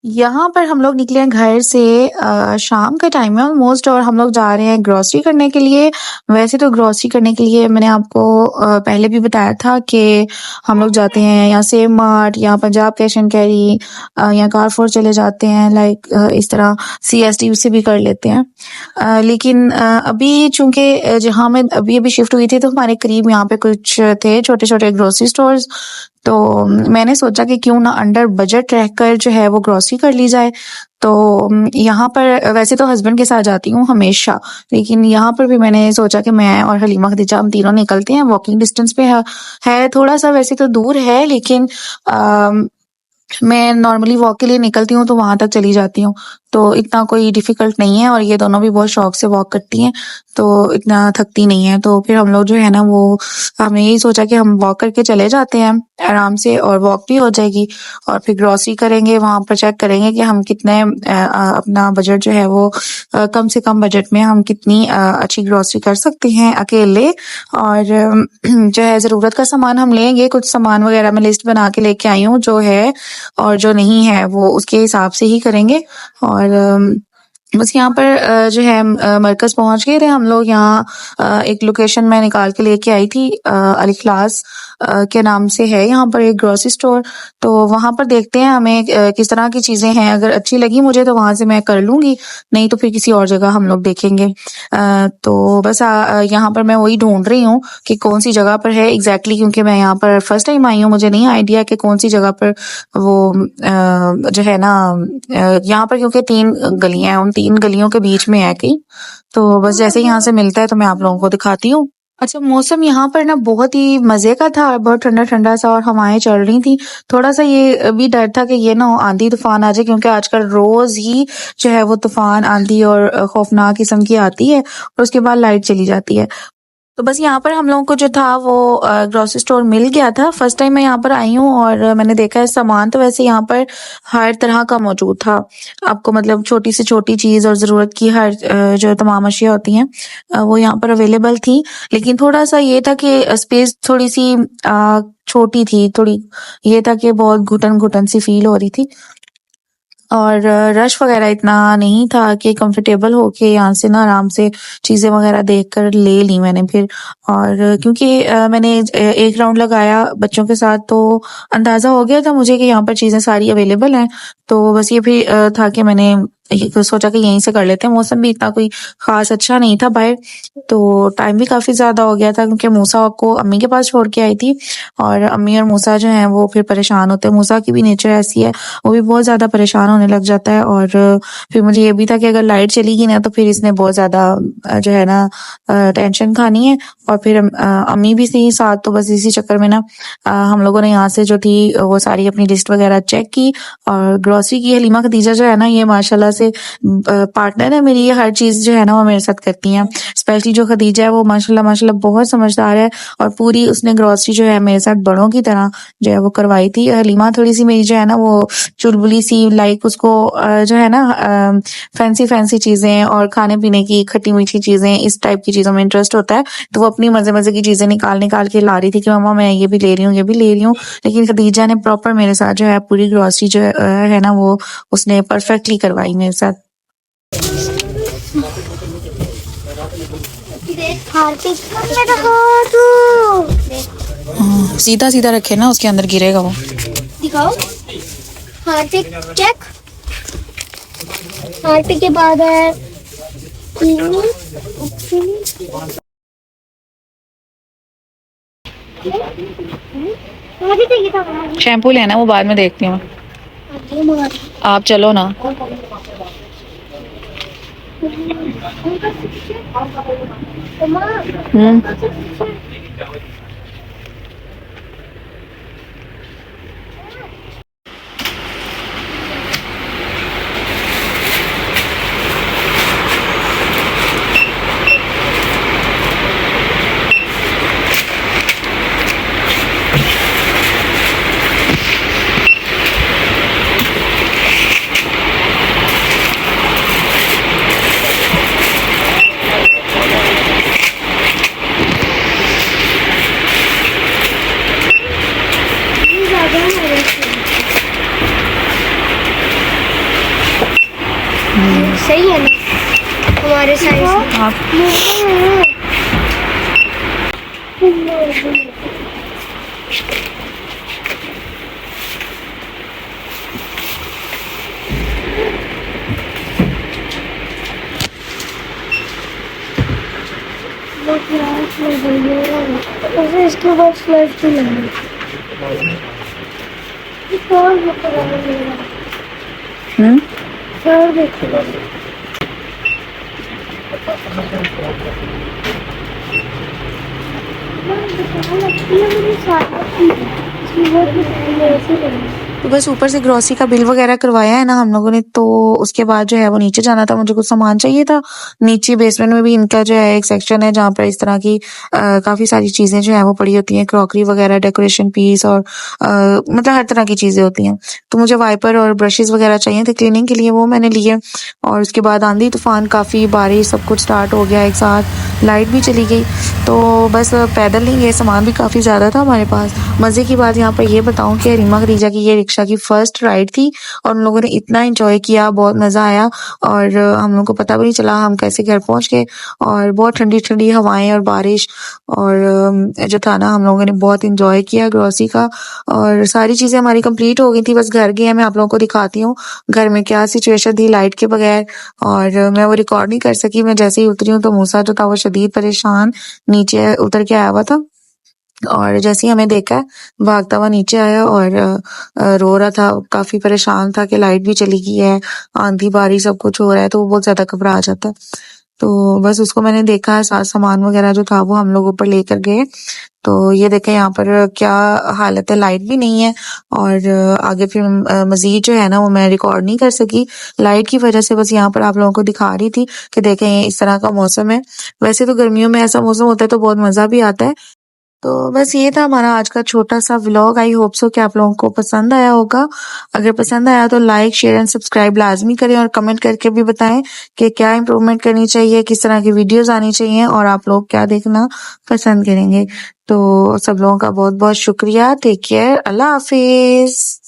यहाँ पर हम लोग निकले हैं घर से शाम का टाइम है ऑलमोस्ट और हम लोग जा रहे हैं ग्रोसरी करने के लिए। वैसे तो ग्रोसरी करने के लिए मैंने आपको पहले भी बताया था कि हम लोग जाते हैं या सेम मार्ट या पंजाब कैश एंड कैरी या कारफोर चले जाते हैं, लाइक इस तरह CSD से भी कर लेते हैं। लेकिन अभी चूंकि जहाँ मैं अभी अभी शिफ्ट हुई थी तो हमारे करीब यहाँ पे कुछ थे छोटे छोटे ग्रोसरी स्टोर्स। तो मैंने सोचा कि क्यों ना अंडर बजट रहकर जो है वो ग्रोसरी कर ली जाए। तो यहाँ पर वैसे तो हस्बैंड के साथ जाती हूँ हमेशा, लेकिन यहाँ पर भी मैंने सोचा कि मैं और हलीमा खदीजा हम तीनों निकलते हैं। वॉकिंग डिस्टेंस पे है थोड़ा सा, वैसे तो दूर है लेकिन मैं नॉर्मली वॉक के लिए निकलती हूँ तो वहां तक चली जाती हूँ, तो इतना कोई डिफिकल्ट नहीं है। और ये दोनों भी बहुत शौक से वॉक करती हैं तो इतना थकती नहीं है। तो फिर हम लोग जो है ना वो हमने यही सोचा कि हम वॉक करके चले जाते हैं आराम से, और वॉक भी हो जाएगी और फिर ग्रोसरी करेंगे। वहां पर चेक करेंगे कि हम कितने अपना बजट जो है वो कम से कम बजट में हम कितनी अच्छी ग्रोसरी कर सकते हैं अकेले। और जो है जरूरत का सामान हम लेंगे, कुछ सामान वगैरह मैं लिस्ट बना के लेके आई हूँ जो है, और जो नहीं है वो उसके हिसाब से ही करेंगे। और बस यहाँ पर जो है मरकज पहुंच गए थे हम लोग। यहाँ एक लोकेशन मैं निकाल के लेके आई थी, अल इखलास के नाम से है यहाँ पर एक ग्रोसरी स्टोर। तो वहां पर देखते हैं हमें किस तरह की चीजें हैं, अगर अच्छी लगी मुझे तो वहां से मैं कर लूंगी, नहीं तो फिर किसी और जगह हम लोग देखेंगे। तो बस यहाँ पर मैं वही ढूंढ रही हूँ कि कौन सी जगह पर है एग्जैक्टली, क्योंकि मैं यहाँ पर फर्स्ट टाइम आई हूँ, मुझे नहीं आइडिया कि कौन सी जगह पर वो जो है ना यहाँ पर, क्योंकि 3 गलियां हैं, उन 3 गलियों के बीच में है कहीं। तो बस जैसे ही यहाँ से मिलता है तो मैं आप लोगों को दिखाती हूँ। अच्छा, मौसम यहाँ पर ना बहुत ही मजे का था, बहुत ठंडा ठंडा सा और हवाएं चल रही थी। थोड़ा सा ये भी डर था कि ये ना आंधी तूफान आ जाए, क्योंकि आजकल रोज ही जो है वो तूफान आंधी और खौफनाक किस्म की आती है और उसके बाद लाइट चली जाती है। तो बस यहाँ पर हम लोगों को जो था वो ग्रोसरी स्टोर मिल गया था। फर्स्ट टाइम मैं यहाँ पर आई हूँ और मैंने देखा है सामान तो वैसे यहाँ पर हर तरह का मौजूद था। आपको मतलब छोटी से छोटी चीज और जरूरत की हर जो तमाम अशिया होती हैं वो यहाँ पर अवेलेबल थी। लेकिन थोड़ा सा ये था कि स्पेस थोड़ी सी छोटी थी, थोड़ी ये था कि बहुत घुटन घुटन सी फील हो रही थी और रश वगैरह इतना नहीं था कि कंफर्टेबल होके यहाँ से ना आराम से चीजें वगैरह देख कर ले ली मैंने फिर। और क्योंकि मैंने एक राउंड लगाया बच्चों के साथ तो अंदाजा हो गया था मुझे कि यहाँ पर चीजें सारी अवेलेबल हैं। तो बस ये भी था कि मैंने सोचा कि यहीं से कर लेते हैं। मौसम भी इतना कोई खास अच्छा नहीं था बाहर, तो टाइम भी काफी ज्यादा हो गया था क्योंकि मूसा को अम्मी के पास छोड़ के आई थी और अम्मी और मूसा जो है वो फिर परेशान होते हैं। मूसा की भी नेचर ऐसी है, वो भी बहुत ज्यादा परेशान होने लग जाता है। और फिर मुझे ये भी था कि अगर लाइट चली गई ना तो फिर इसने बहुत ज्यादा जो है ना टेंशन खानी है। और फिर अम्मी भी थी साथ, तो बस इसी चक्कर में ना हम लोगों ने यहाँ से जो थी वो सारी अपनी लिस्ट वगैरह चेक की और ग्रोसरी की। हलीमा खदीजा जो है ना ये माशाल्लाह से पार्टनर है मेरी, ये हर चीज जो है ना वो मेरे साथ करती हैं। स्पेशली जो खदीजा है वो माशाल्लाह माशाल्लाह बहुत समझदार है और पूरी उसने ग्रोसरी जो है मेरे साथ बड़ों की तरह जो है वो करवाई थी। हलीमा थोड़ी सी मेरी जो है ना वो चुलबुली सी, लाइक उसको जो है ना फैंसी फैंसी चीजें और खाने पीने की खट्टी मीठी चीजें, इस टाइप की चीजों में इंटरेस्ट होता है। तो वो अपनी मजे मजे की चीजें निकाल निकाल के ला रही थी कि मम्मा मैं ये भी ले रही हूँ, ये भी ले रही हूँ। लेकिन खदीजा ने प्रॉपर मेरे साथ जो है पूरी ग्रोसरी जो है ना वो उसने परफेक्टली करवाई मेरे साथ। सीधा सीधा रखे ना, उसके अंदर गिरेगा वो। दिखाओ हार्पिक चेक। हार्पिक के बाद है शैम्पू लेना, वो बाद में देखती हूँ। आप चलो ना। सही है ना हमारे साइज आप वैसे इसके बाद फ्लैट भी लगी तो बस ऊपर से ग्रोसरी का बिल वगैरह करवाया है ना हम लोगों ने, तो उसके बाद जो है वो नीचे जाना था, मुझे कुछ सामान चाहिए था। नीचे बेसमेंट में भी इनका जो है एक सेक्शन है जहाँ पर इस तरह की काफ़ी सारी चीज़ें जो है वो पड़ी होती हैं, क्रॉकरी वगैरह, डेकोरेशन पीस और मतलब हर तरह की चीज़ें होती हैं। तो मुझे वाइपर और ब्रशेज़ वगैरह चाहिए थे क्लीनिंग के लिए, वो मैंने लिए। और उसके बाद आंधी तूफ़ान, काफ़ी बारिश, सब कुछ स्टार्ट हो गया एक साथ, लाइट भी चली गई। तो बस पैदल नहीं गए, सामान भी काफ़ी ज़्यादा था हमारे पास। मज़े की बात यहाँ पर ये बताऊँ कि रीमा खदीजा की ये रिक्शा की फर्स्ट राइड थी और उन लोगों ने इतना एंजॉय किया, बहुत मज़ा आया और हम लोग को पता भी नहीं चला हम कैसे घर पहुँच गए। और बहुत ठंडी-ठंडी हवाएँ और बारिश और जो था ना, हम लोगों ने बहुत एंजॉय किया ग्रोसरी का और सारी चीज़ें हमारी कंप्लीट हो गई थी। बस घर गए हैं, मैं आप लोगों को दिखाती हूँ घर में क्या सिचुएशन थी लाइट के बगैर और मैं वो रिकॉर्ड नहीं कर सकी। मैं जैसे ही उतरी हूँ तो मूसा जो था वो शदीद परेशान नीचे उतर के आया हुआ था और जैसे ही हमें देखा भागता हुआ नीचे आया और रो रहा था, काफ़ी परेशान था कि लाइट भी चली गई है, आंधी बारिश सब कुछ हो रहा है, तो वो बहुत ज़्यादा घबरा जाता है। तो बस उसको मैंने देखा, साथ सामान वगैरह जो था वो हम लोग ऊपर लेकर गए। तो ये देखें यहाँ पर क्या हालत है, लाइट भी नहीं है और आगे फिर मज़ीद जो है ना वो मैं रिकॉर्ड नहीं कर सकी लाइट की वजह से। बस यहाँ पर आप लोगों को दिखा रही थी कि देखें ये इस तरह का मौसम है। वैसे तो गर्मियों में ऐसा मौसम होता है तो बहुत मज़ा भी आता है। तो बस ये था हमारा आज का छोटा-सा व्लॉग। आई होप सो कि आप लोगों को पसंद आया होगा। अगर पसंद आया तो लाइक, शेयर एंड सब्सक्राइब लाज़मी करें और कमेंट करके भी बताएं कि क्या इम्प्रूवमेंट करनी चाहिए, किस तरह की वीडियोज़ आनी चाहिए और आप लोग क्या देखना पसंद करेंगे। तो सब लोगों का बहुत-बहुत शुक्रिया। Take care. अल्लाह हाफ़िज़।